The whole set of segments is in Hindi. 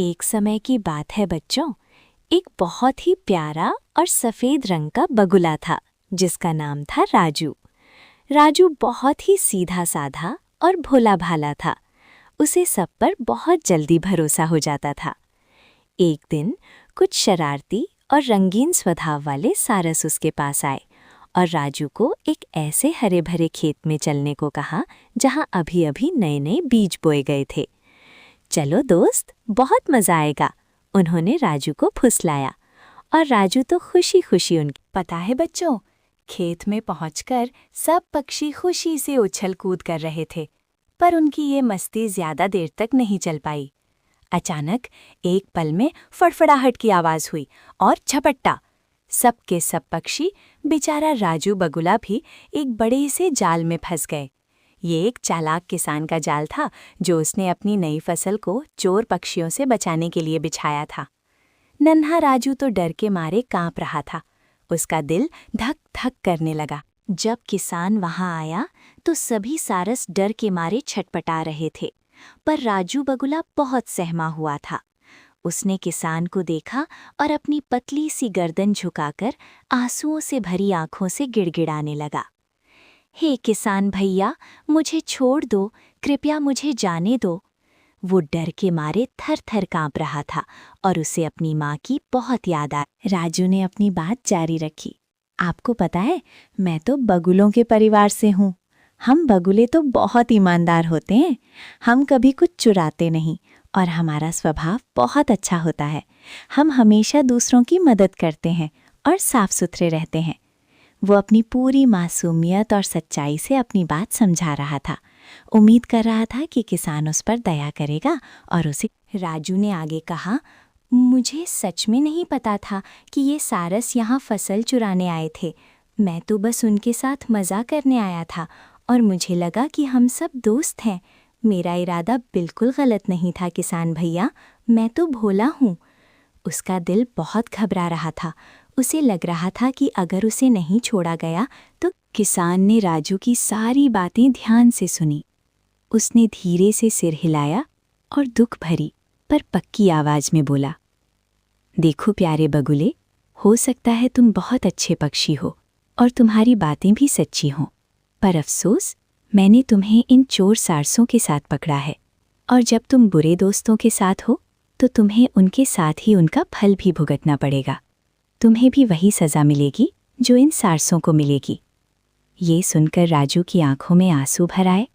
एक समय की बात है बच्चों, एक बहुत ही प्यारा और सफ़ेद रंग का बगुला था जिसका नाम था राजू। राजू बहुत ही सीधा साधा और भोला भाला था। उसे सब पर बहुत जल्दी भरोसा हो जाता था। एक दिन कुछ शरारती और रंगीन स्वभाव वाले सारस उसके पास आए और राजू को एक ऐसे हरे भरे खेत में चलने को कहा जहां अभी अभी नए नए बीज बोए गए थे। चलो दोस्त, बहुत मज़ा आएगा, उन्होंने राजू को फुसलाया और राजू तो खुशी खुशी उनकी। पता है बच्चों, खेत में पहुंचकर सब पक्षी खुशी से उछल कूद कर रहे थे, पर उनकी ये मस्ती ज्यादा देर तक नहीं चल पाई। अचानक एक पल में फड़फड़ाहट की आवाज हुई और झपट्टा, सब के सब पक्षी, बेचारा राजू बगुला भी एक बड़े से जाल में फंस गए। ये एक चालाक किसान का जाल था जो उसने अपनी नई फसल को चोर पक्षियों से बचाने के लिए बिछाया था। नन्हा राजू तो डर के मारे कांप रहा था। उसका दिल धक धक करने लगा। जब किसान वहां आया तो सभी सारस डर के मारे छटपटा रहे थे, पर राजू बगुला बहुत सहमा हुआ था। उसने किसान को देखा और अपनी पतली सी गर्दन झुकाकर आंसुओं से भरी आंखों से गिड़गिड़ाने लगा। हे किसान भैया, मुझे छोड़ दो, कृपया मुझे जाने दो। वो डर के मारे थर थर कांप रहा था और उसे अपनी माँ की बहुत याद आई। राजू ने अपनी बात जारी रखी। आपको पता है, मैं तो बगुलों के परिवार से हूँ। हम बगुले तो बहुत ईमानदार होते हैं। हम कभी कुछ चुराते नहीं और हमारा स्वभाव बहुत अच्छा होता है। हम हमेशा दूसरों की मदद करते हैं और साफ सुथरे रहते हैं। वो अपनी पूरी मासूमियत और सच्चाई से अपनी बात समझा रहा था। उम्मीद कर रहा था कि किसान उस पर दया करेगा और उसे। राजू ने आगे कहा, मुझे सच में नहीं पता था कि ये सारस यहाँ फसल चुराने आए थे। मैं तो बस उनके साथ मज़ा करने आया था और मुझे लगा कि हम सब दोस्त हैं। मेरा इरादा बिल्कुल गलत नहीं था किसान भैया, मैं तो भोला हूँ। उसका दिल बहुत घबरा रहा था। उसे लग रहा था कि अगर उसे नहीं छोड़ा गया तो। किसान ने राजू की सारी बातें ध्यान से सुनी। उसने धीरे से सिर हिलाया और दुख भरी पर पक्की आवाज में बोला, देखो प्यारे बगुले, हो सकता है तुम बहुत अच्छे पक्षी हो और तुम्हारी बातें भी सच्ची हों, पर अफसोस मैंने तुम्हें इन चोर सारसों के साथ पकड़ा है और जब तुम बुरे दोस्तों के साथ हो तो तुम्हें उनके साथ ही उनका फल भी भुगतना पड़ेगा। तुम्हें भी वही सज़ा मिलेगी जो इन सारसों को मिलेगी। ये सुनकर राजू की आंखों में आंसू भर आए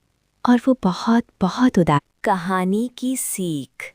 और वो बहुत बहुत उदास। कहानी की सीख।